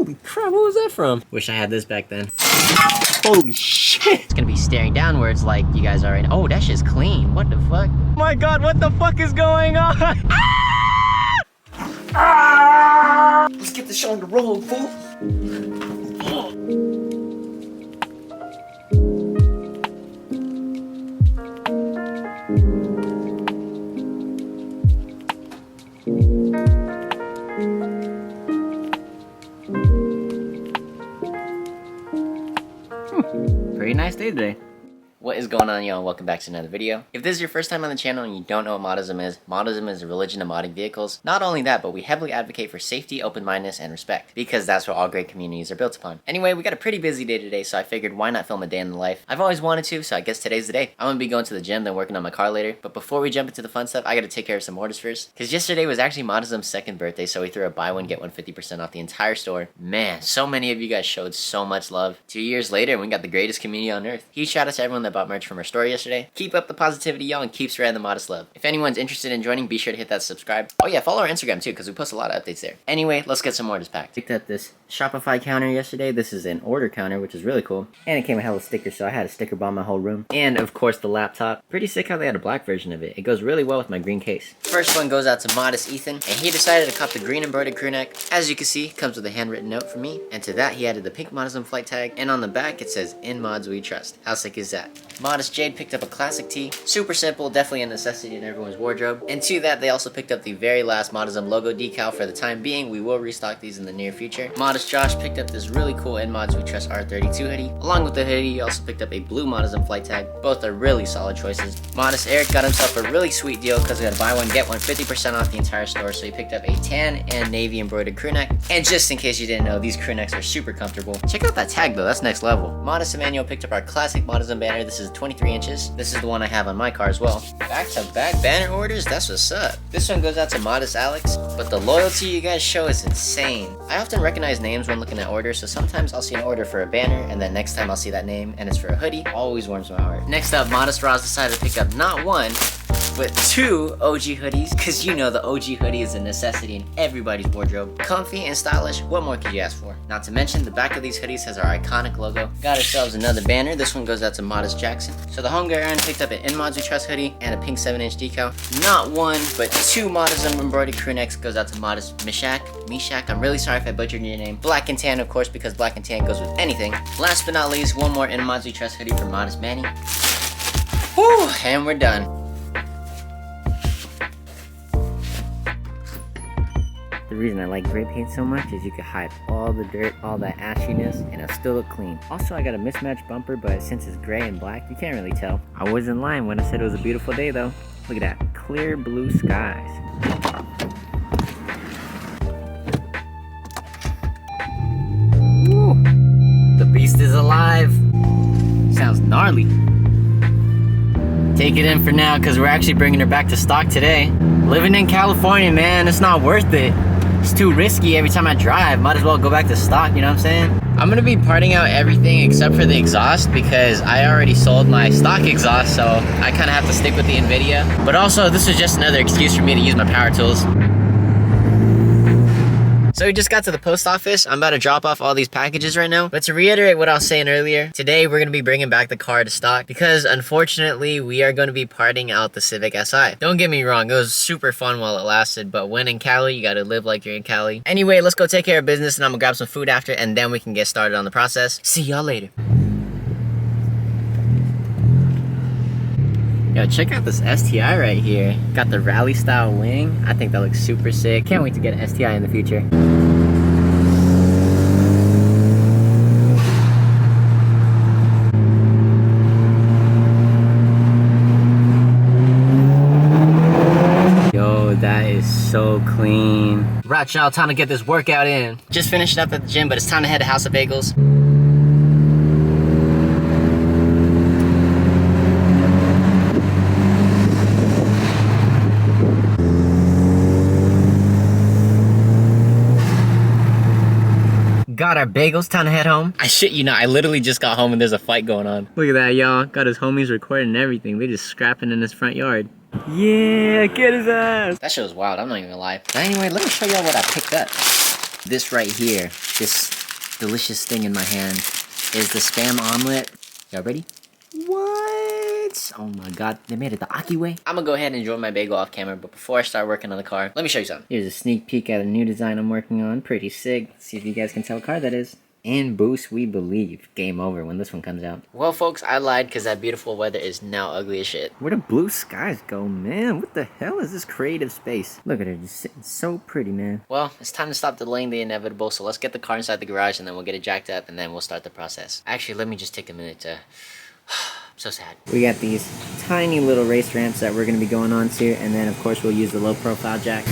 Holy crap, what was that from? Wish I had this back then. Holy shit! It's gonna be staring downwards like you guys are right now. Oh, that shit's clean. What the fuck? Oh my god, what the fuck is going on? Ah! Let's get the show on the road, fool. Pretty nice day today. What is going on, y'all? Welcome back to another video. If this is your first time on the channel and you don't know what Moddism is a religion of modding vehicles. Not only that, but we heavily advocate for safety, open-mindedness, and respect, because that's what all great communities are built upon. Anyway, we got a pretty busy day today, so I figured why not film a day in the life. I've always wanted to, so I guess today's the day. I'm gonna be going to the gym, then working on my car later, but before we jump into the fun stuff, I gotta take care of some orders first, because yesterday was actually Moddism's second birthday, so we threw a buy one, get one 50% off the entire store. Man, so many of you guys showed so much love. 2 years later, we got the greatest community on earth. Huge shout out to everyone that bought merch from our store yesterday. Keep up the positivity, y'all, and keep spreading the modest love. If anyone's interested in joining, be sure to hit that subscribe. Oh yeah, follow our Instagram too, because we post a lot of updates there. Anyway, let's get some orders packed. Picked up this Shopify counter yesterday. This is an order counter, which is really cool. And it came with hella stickers, so I had a sticker bomb my whole room. And of course the laptop. Pretty sick how they had a black version of it. It goes really well with my green case. First one goes out to Modest Ethan, and he decided to cop the green embroidered crew neck. As you can see, it comes with a handwritten note from me. And to that, he added the pink Moddism flight tag. And on the back, it says, "In mods we trust." How sick is that? Modest Jade picked up a classic tee. Super simple, definitely a necessity in everyone's wardrobe. And to that, they also picked up the very last Moddism logo decal for the time being. We will restock these in the near future. Modest Josh picked up this really cool In Mods We Trust R32 hoodie. Along with the hoodie, he also picked up a blue Moddism flight tag. Both are really solid choices. Modest Eric got himself a really sweet deal because we had to buy one, get one 50% off the entire store. So he picked up a tan and navy embroidered crew neck. And just in case you didn't know, these crew necks are super comfortable. Check out that tag though, that's next level. Modest Emmanuel picked up our classic Moddism banner. This is 23 inches. This is the one I have on my car as well. Back-to-back banner orders, that's what's up. This one goes out to Modest Alex, but the loyalty you guys show is insane. I often recognize names when looking at orders, so sometimes I'll see an order for a banner, and then next time I'll see that name, and it's for a hoodie. Always warms my heart. Next up, Modest Roz decided to pick up not one, but 2 OG hoodies, because you know the OG hoodie is a necessity in everybody's wardrobe. Comfy and stylish, what more could you ask for? Not to mention, the back of these hoodies has our iconic logo. Got ourselves another banner. This one goes out to Modest Jackson. So the homegirl Aaron picked up an In Mods We Trust hoodie and a pink 7-inch decal. Not one, but 2 Moddism embroidered crew necks goes out to Modest Mishak. I'm really sorry if I butchered your name. Black and tan, of course, because black and tan goes with anything. Last but not least, one more In Mods We Trust hoodie for Modest Manny. Whew, and we're done. The reason I like gray paint so much is you can hide all the dirt, all that ashiness, and it'll still look clean. Also, I got a mismatched bumper, but since it's gray and black, you can't really tell. I wasn't lying when I said it was a beautiful day though. Look at that, clear blue skies. Woo. The beast is alive. Sounds gnarly. Take it in for now, because we're actually bringing her back to stock today. Living in California, man, it's not worth it. It's too risky every time I drive. Might as well go back to stock, you know what I'm saying? I'm gonna be parting out everything except for the exhaust because I already sold my stock exhaust, so I kinda have to stick with the NVIDIA. But also, this was just another excuse for me to use my power tools. So we just got to the post office. I'm about to drop off all these packages right now. But to reiterate what I was saying earlier, today we're going to be bringing back the car to stock because unfortunately we are going to be parting out the Civic Si. Don't get me wrong, it was super fun while it lasted, but when in Cali, you got to live like you're in Cali. Anyway, let's go take care of business and I'm going to grab some food after and then we can get started on the process. See y'all later. Yo, check out this STI right here. Got the rally style wing. I think that looks super sick. Can't wait to get an STI in the future. Yo, that is so clean. Right, y'all, time to get this workout in. Just finished up at the gym, but it's time to head to House of Bagels. Got our bagels, time to head home. I shit you not, I literally just got home and there's a fight going on. Look at that, y'all. Got his homies recording everything. They just scrapping in his front yard. Yeah, get his ass. That shit was wild, I'm not even gonna lie. But anyway, let me show y'all what I picked up. This right here this delicious thing in my hand is the Spam omelet. Y'all ready? What? Oh my god, they made it the Aki way. I'm gonna go ahead and enjoy my bagel off camera, but before I start working on the car, let me show you something. Here's a sneak peek at a new design I'm working on. Pretty sick. Let's see if you guys can tell what car that is. In Boost we believe. Game over when this one comes out. Well folks, I lied because that beautiful weather is now ugly as shit. Where the blue skies go, man? What the hell is this creative space? Look at her, just sitting so pretty, man. Well, it's time to stop delaying the inevitable, so let's get the car inside the garage and then we'll get it jacked up and then we'll start the process. Actually, let me just take a minute to... I'm so sad. We got these tiny little race ramps that we're going to be going on to, and then of course we'll use the low profile jack.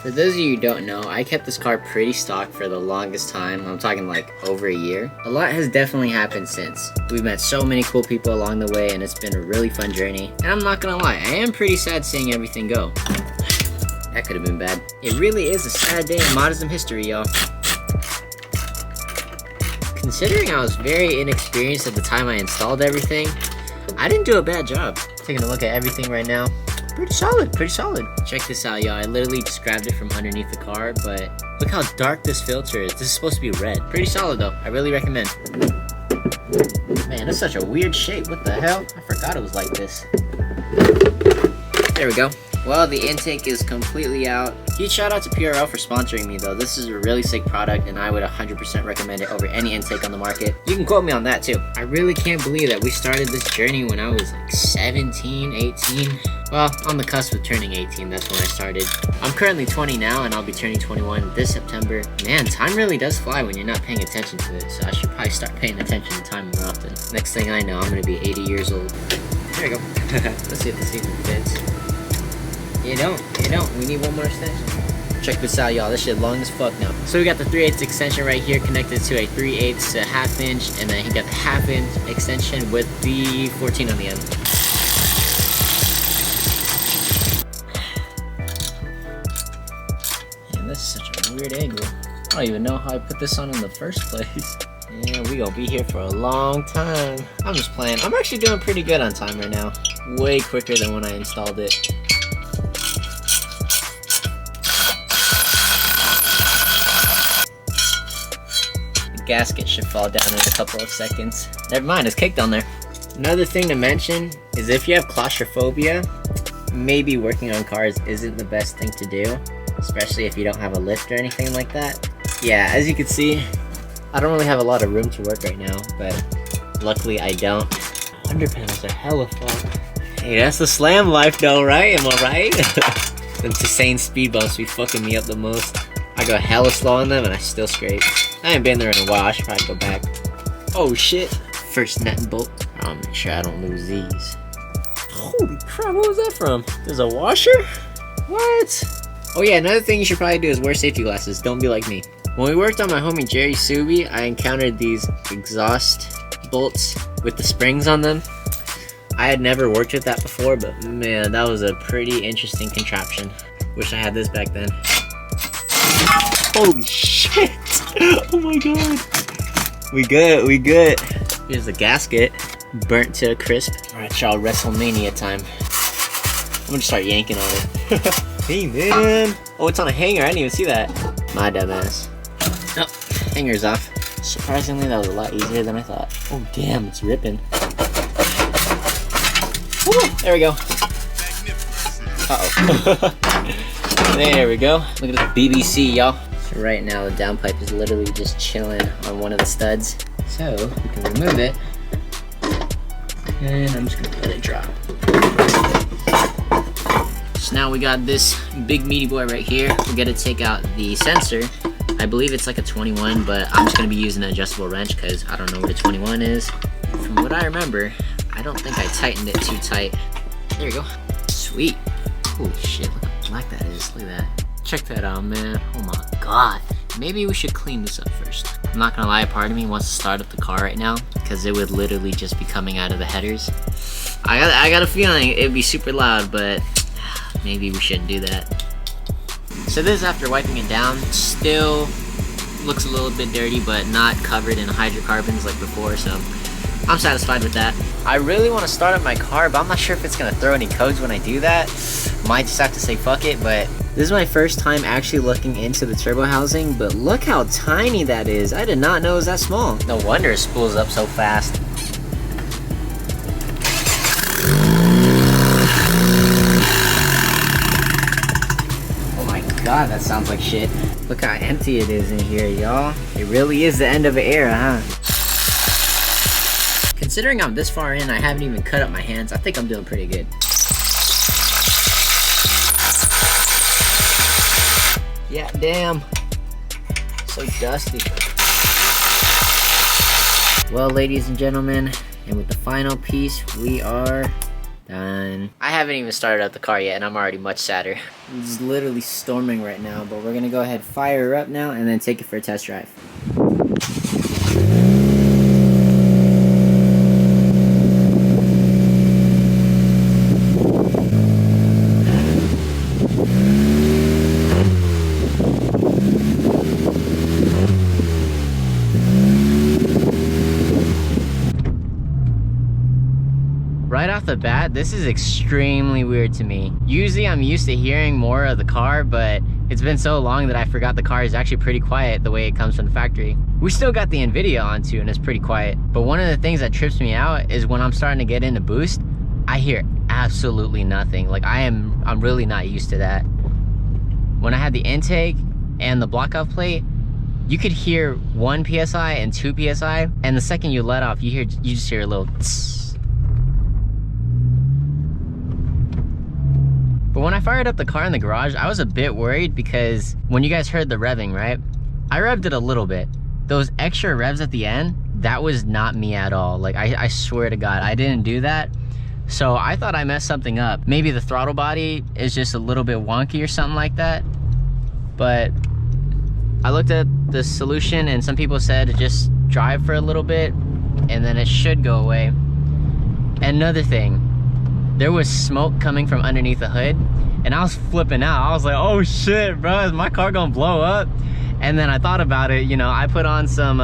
For those of you who don't know, I kept this car pretty stock for the longest time. I'm talking like over a year. A lot has definitely happened since. We've met so many cool people along the way and it's been a really fun journey. And I'm not gonna lie, I am pretty sad seeing everything go. That could have been bad. It really is a sad day in Moddism history, y'all. Considering I was very inexperienced at the time I installed everything, I didn't do a bad job. Taking a look at everything right now. Pretty solid, pretty solid. Check this out, y'all. I literally just grabbed it from underneath the car, but look how dark this filter is. This is supposed to be red. Pretty solid though. I really recommend. Man, that's such a weird shape. What the hell? I forgot it was like this. There we go. Well, the intake is completely out. Huge shout out to PRL for sponsoring me though. This is a really sick product and I would 100% recommend it over any intake on the market. You can quote me on that too. I really can't believe that we started this journey when I was like 17, 18. Well, on the cusp of turning 18, that's when I started. I'm currently 20 now and I'll be turning 21 this September. Man, time really does fly when you're not paying attention to it, so I should probably start paying attention to time more often. Next thing I know, I'm gonna be 80 years old. There we go. Let's see if this even fits. You don't. We need one more extension. Check this out, y'all. This shit long as fuck now. So we got the 3/8 extension right here connected to a 3/8 to 1/2 inch, and then he got the 1/2 inch extension with the 14 on the end. Man, this is such a weird angle. I don't even know how I put this on in the first place. Yeah, we gonna be here for a long time. I'm just playing. I'm actually doing pretty good on time right now. Way quicker than when I installed it. Gasket should fall down in a couple of seconds. Never mind, it's caked on there. Another thing to mention is if you have claustrophobia, maybe working on cars isn't the best thing to do, especially if you don't have a lift or anything like that. Yeah, as you can see, I don't really have a lot of room to work right now, but luckily I don't. Underpanels are hella fun. Hey, that's the slam life though, right? Am I right? Them insane speed bumps be fucking me up the most. I go hella slow on them and I still scrape. I ain't been there in a while, I should probably go back. Oh shit. First nut and bolt. I'll make sure I don't lose these. Holy crap, what was that from? There's a washer? What? Oh yeah, another thing you should probably do is wear safety glasses. Don't be like me. When we worked on my homie Jerry Subi, I encountered these exhaust bolts with the springs on them. I had never worked with that before, but man, that was a pretty interesting contraption. Wish I had this back then. Holy shit! Oh my god! We good. Here's the gasket. Burnt to a crisp. Alright y'all, WrestleMania time. I'm gonna start yanking on it. Hey man! Oh, it's on a hanger, I didn't even see that. My dumbass. Oh, hanger's off. Surprisingly, that was a lot easier than I thought. Oh damn, it's ripping. Woo, there we go. Uh-oh. There we go. Look at this BBC, y'all. So right now, the downpipe is literally just chilling on one of the studs. So, we can remove it. And I'm just gonna let it drop. So now we got this big meaty boy right here. We're gonna take out the sensor. I believe it's like a 21, but I'm just gonna be using an adjustable wrench because I don't know what a 21 is. From what I remember, I don't think I tightened it too tight. There we go. Sweet. Holy shit, look how black that is. Look at that. Check that out, man. Oh my god. Maybe we should clean this up first. I'm not gonna lie, part of me wants to start up the car right now because it would literally just be coming out of the headers. I got a feeling it'd be super loud, but maybe we shouldn't do that. So this is after wiping it down. Still looks a little bit dirty, but not covered in hydrocarbons like before, so I'm satisfied with that. I really want to start up my car, but I'm not sure if it's gonna throw any codes when I do that. Might just have to say fuck it, but this is my first time actually looking into the turbo housing, but look how tiny that is. I did not know it was that small. No wonder it spools up so fast. Oh my god, that sounds like shit. Look how empty it is in here, y'all. It really is the end of an era, huh? Considering I'm this far in, I haven't even cut up my hands. I think I'm doing pretty good. Yeah, damn. So dusty. Well, ladies and gentlemen, and with the final piece, we are done. I haven't even started up the car yet, and I'm already much sadder. It's literally storming right now, but we're gonna go ahead, fire her up now, and then take it for a test drive. Right off the bat, this is extremely weird to me. Usually I'm used to hearing more of the car, but it's been so long that I forgot the car is actually pretty quiet the way it comes from the factory. We still got the NVIDIA on too, and it's pretty quiet. But one of the things that trips me out is when I'm starting to get into boost, I hear absolutely nothing. Like I'm really not used to that. When I had the intake and the block off plate, you could hear 1 PSI and 2 PSI, and the second you let off, you just hear a little tss. But when I fired up the car in the garage, I was a bit worried because when you guys heard the revving, right? I revved it a little bit. Those extra revs at the end, that was not me at all. Like, I swear to God, I didn't do that. So I thought I messed something up. Maybe the throttle body is just a little bit wonky or something like that. But I looked at the solution and some people said just drive for a little bit and then it should go away. And another thing, there was smoke coming from underneath the hood and I was flipping out. I was like, oh shit, bro, is my car gonna blow up? And then I thought about it, you know, I put on some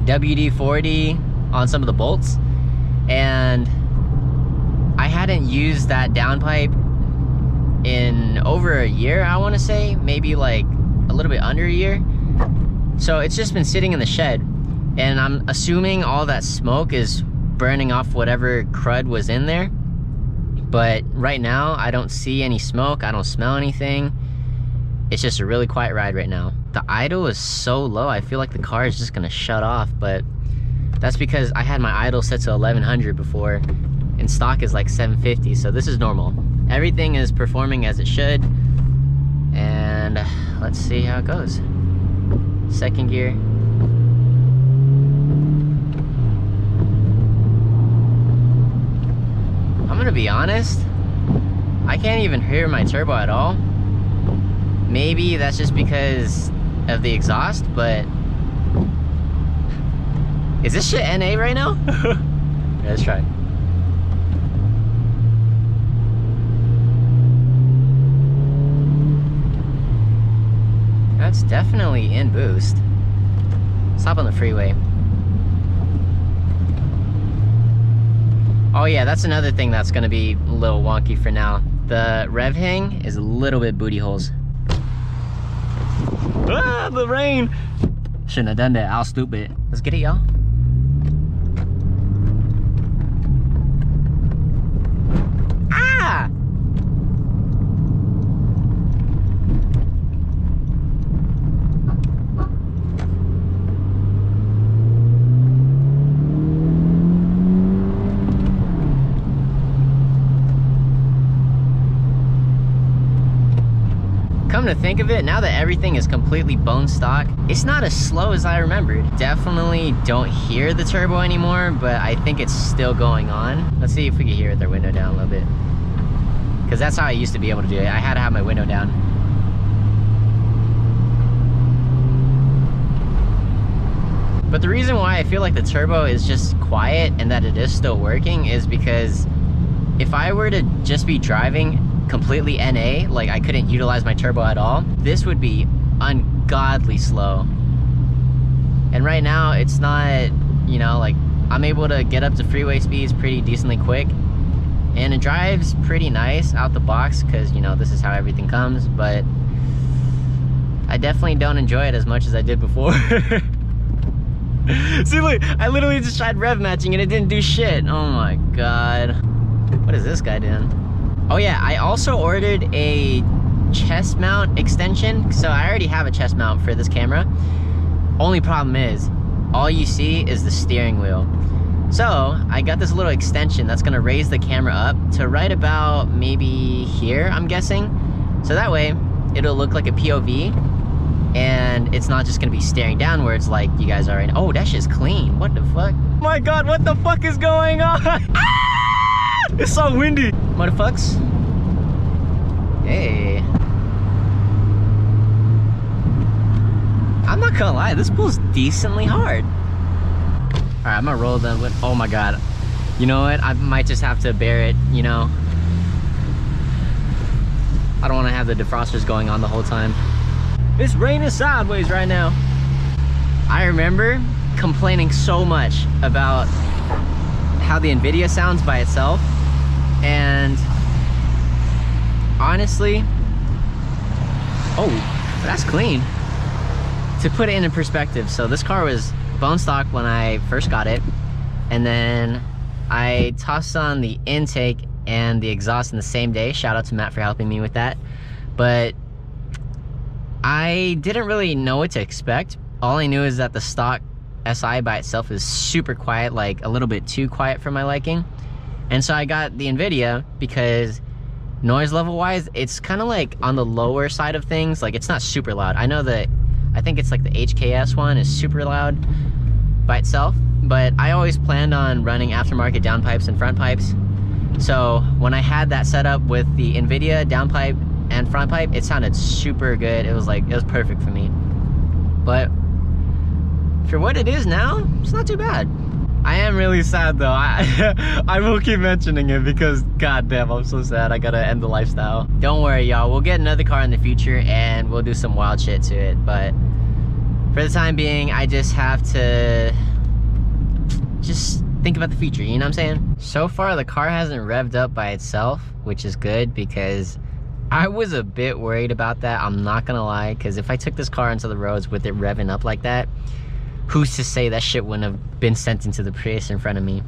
WD-40 on some of the bolts, and I hadn't used that downpipe in over a year, I wanna say, maybe like a little bit under a year. So it's just been sitting in the shed, and I'm assuming all that smoke is burning off whatever crud was in there. But right now, I don't see any smoke, I don't smell anything. It's just a really quiet ride right now. The idle is so low, I feel like the car is just gonna shut off, but that's because I had my idle set to 1100 before, and stock is like 750, so this is normal. Everything is performing as it should, and let's see how it goes. Second gear. I'm gonna be honest, I can't even hear my turbo at all. Maybe that's just because of the exhaust, but is this shit NA right now? Yeah, let's try. That's definitely in boost. Stop on the freeway. Oh yeah, that's another thing that's gonna be a little wonky for now. The rev hang is a little bit booty holes. Ah, the rain! Shouldn't have done that, I was stupid. Let's get it, y'all. Ah! Come to think of it, now that everything is completely bone stock, it's not as slow as I remembered. Definitely don't hear the turbo anymore, but I think it's still going on. Let's see if we can hear it with our window down a little bit. Because that's how I used to be able to do it. I had to have my window down. But the reason why I feel like the turbo is just quiet and that it is still working is because if I were to just be driving completely NA, like I couldn't utilize my turbo at all, this would be ungodly slow. And right now it's not, you know, like I'm able to get up to freeway speeds pretty decently quick. And it drives pretty nice out the box because, you know, this is how everything comes, but I definitely don't enjoy it as much as I did before. See, look, I literally just tried rev matching and it didn't do shit. Oh my god. What is this guy doing? Oh yeah, I also ordered a chest mount extension. So I already have a chest mount for this camera. Only problem is, all you see is the steering wheel. So I got this little extension that's gonna raise the camera up to right about maybe here, I'm guessing. So that way, it'll look like a POV, and it's not just gonna be staring downwards like you guys are right now. Oh, that shit's clean. What the fuck? Oh my god, what the fuck is going on? Ah! It's so windy. Motherfucks. Hey. I'm not gonna lie, this pull's decently hard. Alright, I'm gonna roll them with, oh my god. You know what? I might just have to bear it, you know? I don't want to have the defrosters going on the whole time. It's raining sideways right now. I remember complaining so much about how the NVIDIA sounds by itself. And honestly, oh, that's clean. To put it into perspective, so this car was bone stock when I first got it, and then I tossed on the intake and the exhaust in the same day. Shout out to Matt for helping me with that. But I didn't really know what to expect. All I knew is that the stock SI by itself is super quiet, like a little bit too quiet for my liking. And so I got the NVIDIA because noise level wise, it's kind of like on the lower side of things. Like it's not super loud. I know that, I think it's like the HKS one is super loud by itself, but I always planned on running aftermarket downpipes and front pipes. So when I had that set up with the NVIDIA downpipe and front pipe, it sounded super good. It was perfect for me. But for what it is now, it's not too bad. I am really sad though. I will keep mentioning it because goddamn, I'm so sad. I gotta end the lifestyle. Don't worry, y'all. We'll get another car in the future and we'll do some wild shit to it. But for the time being, I just have to just think about the future, you know what I'm saying? So far, the car hasn't revved up by itself, which is good because I was a bit worried about that. I'm not gonna lie, because if I took this car into the roads with it revving up like that, who's to say that shit wouldn't have been sent into the Prius in front of me?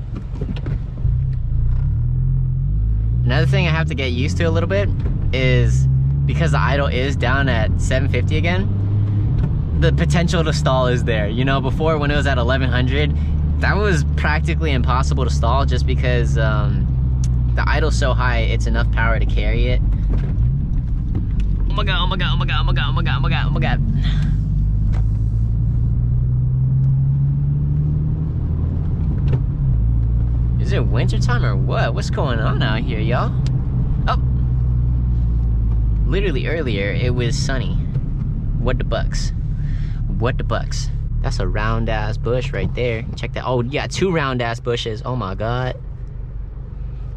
Another thing I have to get used to a little bit is because the idle is down at 750 again, the potential to stall is there. You know, before when it was at 1100, that was practically impossible to stall just because the idle's so high, it's enough power to carry it. Oh my god, oh my god, oh my god, oh my god, oh my god, oh my god, oh my god. Is it wintertime or what? What's going on out here, y'all? Oh! Literally earlier, it was sunny. What the bucks? What the bucks? That's a round ass bush right there. Check that. Oh, yeah, 2 round ass bushes. Oh my god.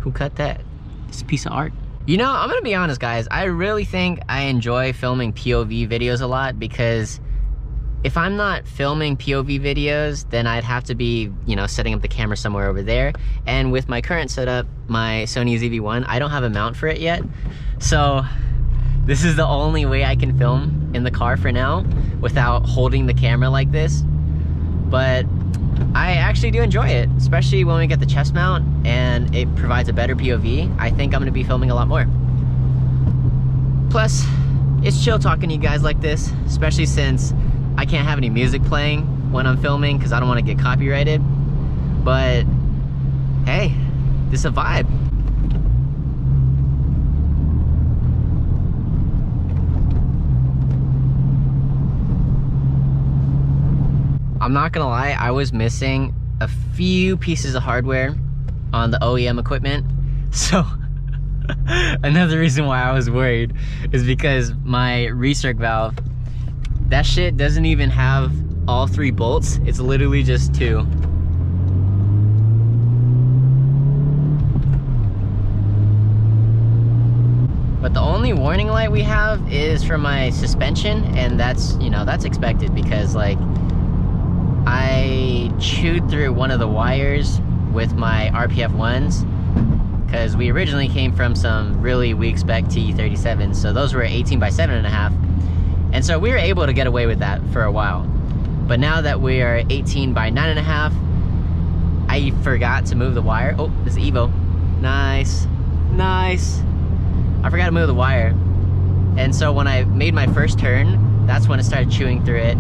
Who cut that? It's a piece of art. You know, I'm gonna be honest, guys. I really think I enjoy filming POV videos a lot because if I'm not filming POV videos, then I'd have to be, you know, setting up the camera somewhere over there. And with my current setup, my Sony ZV-1, I don't have a mount for it yet. So this is the only way I can film in the car for now without holding the camera like this. But I actually do enjoy it, especially when we get the chest mount and it provides a better POV. I think I'm gonna be filming a lot more. Plus, it's chill talking to you guys like this, especially since I can't have any music playing when I'm filming because I don't want to get copyrighted. But hey, this is a vibe. I'm not gonna lie, I was missing a few pieces of hardware on the OEM equipment. So another reason why I was worried is because my recirc valve, that shit doesn't even have all 3 bolts. It's literally just 2. But the only warning light we have is for my suspension, and that's, you know, that's expected because like I chewed through one of the wires with my RPF 1s because we originally came from some really weak spec T37s, so those were 18 by 7.5, and so we were able to get away with that for a while. But now that we are 18 by 9.5, I forgot to move the wire. Oh, this is Evo. Nice, nice. I forgot to move the wire, and so when I made my first turn, that's when it started chewing through it,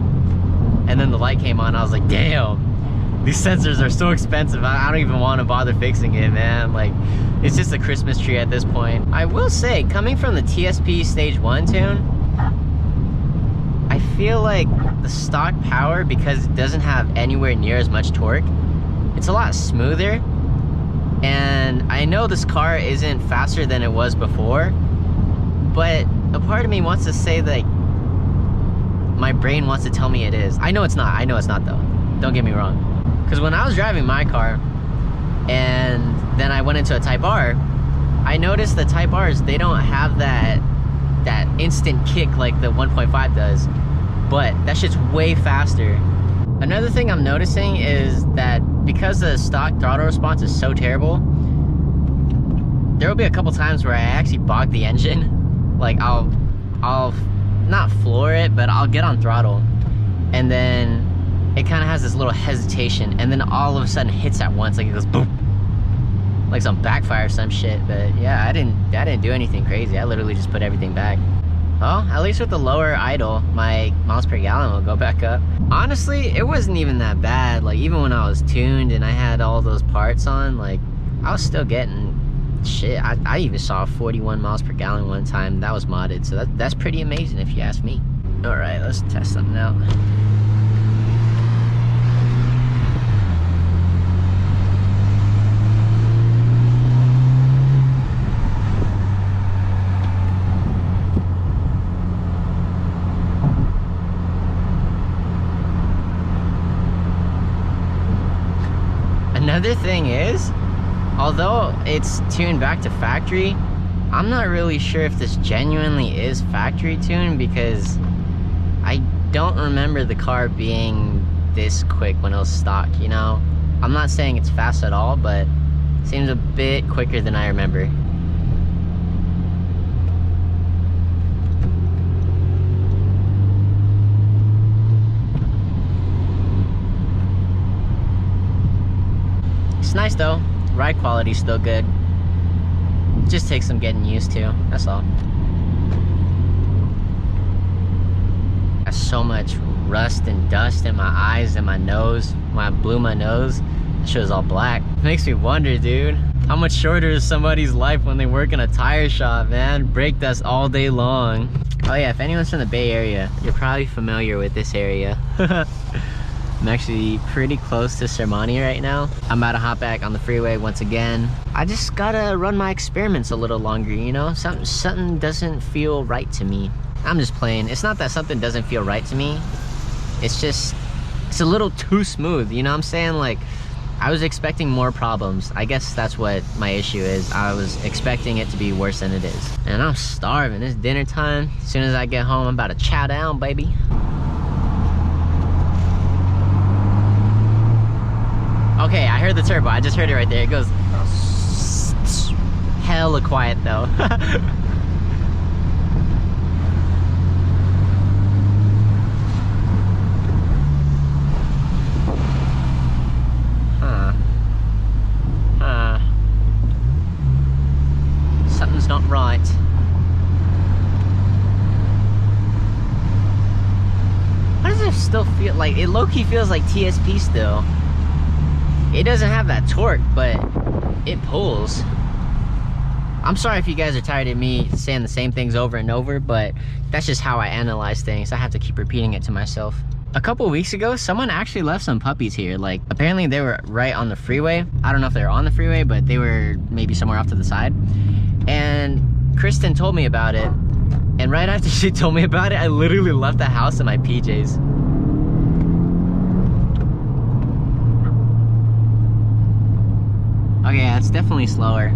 and then the light came on. I was like, damn, these sensors are so expensive. I don't even want to bother fixing it, man. Like, it's just a Christmas tree at this point. I will say, coming from the TSP Stage 1 tune, I feel like the stock power, because it doesn't have anywhere near as much torque, it's a lot smoother. And I know this car isn't faster than it was before, but a part of me wants to say that my brain wants to tell me it is. I know it's not though. Don't get me wrong. Because when I was driving my car, and then I went into a Type R, I noticed the Type Rs, they don't have that instant kick like the 1.5 does, but that shit's way faster. Another thing I'm noticing is that because the stock throttle response is so terrible, there will be a couple times where I actually bog the engine. Like I'll not floor it, but I'll get on throttle, and then it kind of has this little hesitation, and then all of a sudden hits at once, like it goes boom, like some backfire or some shit. But yeah, I didn't do anything crazy. I literally just put everything back. Well, at least with the lower idle, my miles per gallon will go back up. Honestly, it wasn't even that bad. Like, even when I was tuned and I had all those parts on, like, I was still getting shit. I even saw 41 miles per gallon one time. That was modded, so that's pretty amazing if you ask me. All right, let's test something out. Another thing is, although it's tuned back to factory, I'm not really sure if this genuinely is factory tuned, because I don't remember the car being this quick when it was stock, you know? I'm not saying it's fast at all, but it seems a bit quicker than I remember. It's nice though. Ride quality's still good. It just takes some getting used to, that's all. Got so much rust and dust in my eyes and my nose. When I blew my nose, that shit was all black. Makes me wonder, dude, how much shorter is somebody's life when they work in a tire shop, man? Brake dust all day long. Oh yeah, if anyone's from the Bay Area, you're probably familiar with this area. I'm actually pretty close to Sermani right now. I'm about to hop back on the freeway once again. I just gotta run my experiments a little longer, you know? Something doesn't feel right to me. I'm just playing. It's not that something doesn't feel right to me. It's just, it's a little too smooth, you know what I'm saying? Like, I was expecting more problems. I guess that's what my issue is. I was expecting it to be worse than it is. And I'm starving. It's dinner time. As soon as I get home, I'm about to chow down, baby. Okay, I heard the turbo. I just heard it right there. It goes hella quiet though. Something's not right. Why does it still feel like, it low-key feels like TSP still. It doesn't have that torque, but it pulls. I'm sorry if you guys are tired of me saying the same things over and over, but that's just how I analyze things. I have to keep repeating it to myself. A couple weeks ago, someone actually left some puppies here. Like, apparently they were right on the freeway. I don't know if they were on the freeway, but they were maybe somewhere off to the side. And Kristen told me about it. And right after she told me about it, I literally left the house in my PJs. Okay, yeah, it's definitely slower.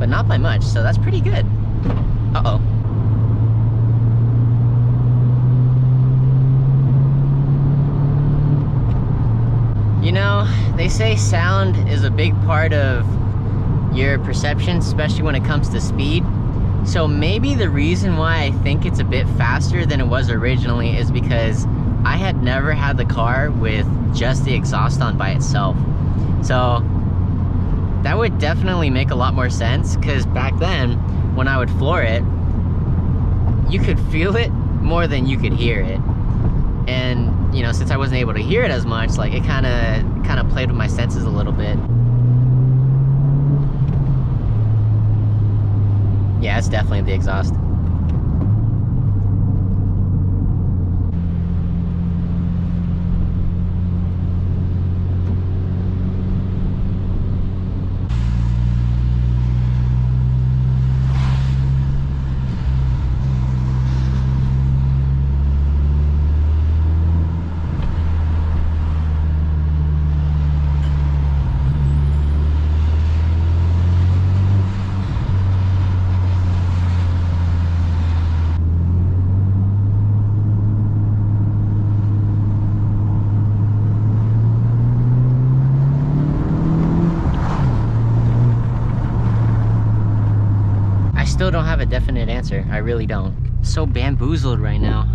but not by much, so that's pretty good. Uh-oh. You know, they say sound is a big part of your perception, especially when it comes to speed. So maybe the reason why I think it's a bit faster than it was originally is because I had never had the car with just the exhaust on by itself. So that would definitely make a lot more sense, because back then, when I would floor it, you could feel it more than you could hear it. And, you know, since I wasn't able to hear it as much, like, it kind of played with my senses a little bit. Yeah, it's definitely the exhaust. Still don't have a definite answer. I really don't. So bamboozled right now.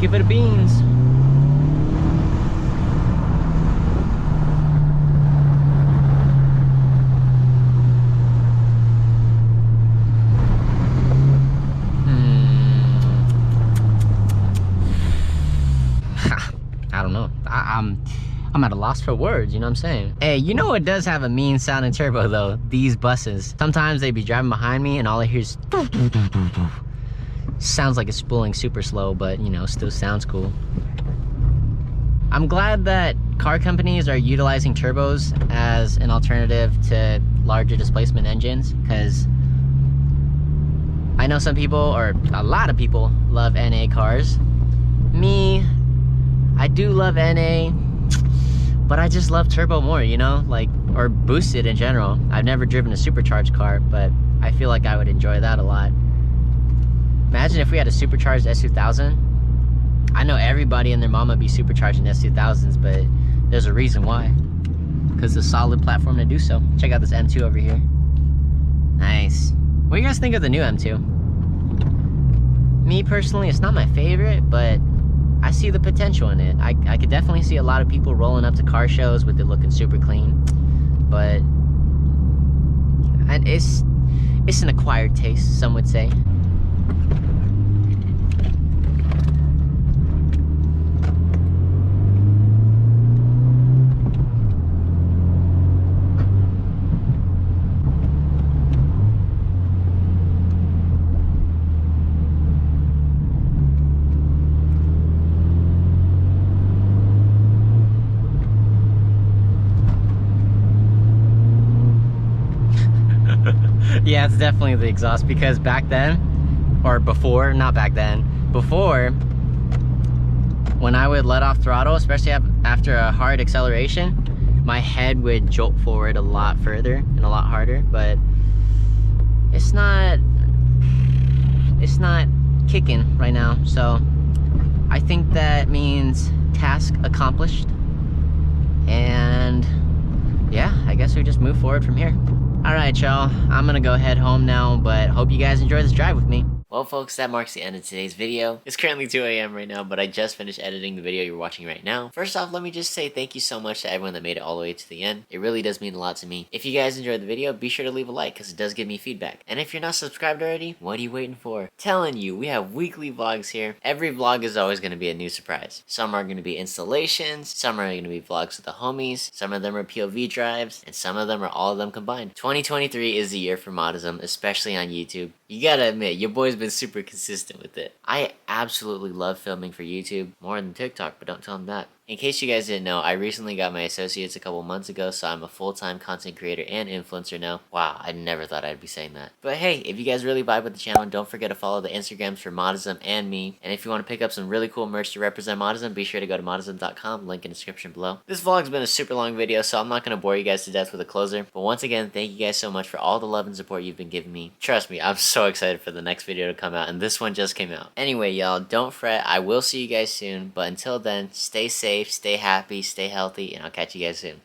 Give it a beans. I don't know. I'm at a loss for words, you know what I'm saying? Hey, you know what does have a mean sounding turbo though? These buses. Sometimes they be driving behind me and all I hear is sounds like it's spooling super slow, but you know, still sounds cool. I'm glad that car companies are utilizing turbos as an alternative to larger displacement engines, because I know some people, or a lot of people, love NA cars. Me, I do love NA, but I just love turbo more, you know, like, or boosted in general. I've never driven a supercharged car, but I feel like I would enjoy that a lot. Imagine if we had a supercharged S2000. I know everybody and their mama be supercharging S2000s, but there's a reason why. Because it's a solid platform to do so. Check out this M2 over here. Nice. What do you guys think of the new M2? Me personally, it's not my favorite, but I see the potential in it. I could definitely see a lot of people rolling up to car shows with it looking super clean. But and it's an acquired taste, some would say. Yeah, it's definitely the exhaust, because back then, or before, not back then, before, when I would let off throttle, especially after a hard acceleration, my head would jolt forward a lot further and a lot harder, but it's not kicking right now, so I think that means task accomplished, and yeah, I guess we just move forward from here. Alright y'all, I'm gonna go head home now, but hope you guys enjoy this drive with me. Well folks, that marks the end of today's video. It's currently 2 AM right now, but I just finished editing the video you're watching right now. First off, let me just say thank you so much to everyone that made it all the way to the end. It really does mean a lot to me. If you guys enjoyed the video, be sure to leave a like, because it does give me feedback. And if you're not subscribed already, what are you waiting for? Telling you, we have weekly vlogs here. Every vlog is always going to be a new surprise. Some are going to be installations, some are going to be vlogs with the homies, some of them are POV drives, and some of them are all of them combined. 2023 is the year for Moddism, especially on YouTube. You gotta admit, your boy's been super consistent with it. I absolutely love filming for YouTube, more than TikTok, but don't tell him that. In case you guys didn't know, I recently got my associates a couple months ago, so I'm a full-time content creator and influencer now. Wow, I never thought I'd be saying that. But hey, if you guys really vibe with the channel, don't forget to follow the Instagrams for Moddism and me. And if you want to pick up some really cool merch to represent Moddism, be sure to go to moddism.com, link in the description below. This vlog's been a super long video, so I'm not going to bore you guys to death with a closer. But once again, thank you guys so much for all the love and support you've been giving me. Trust me, I'm so excited for the next video to come out, and this one just came out. Anyway, y'all, don't fret. I will see you guys soon, but until then, stay safe, stay happy, stay healthy, and I'll catch you guys soon.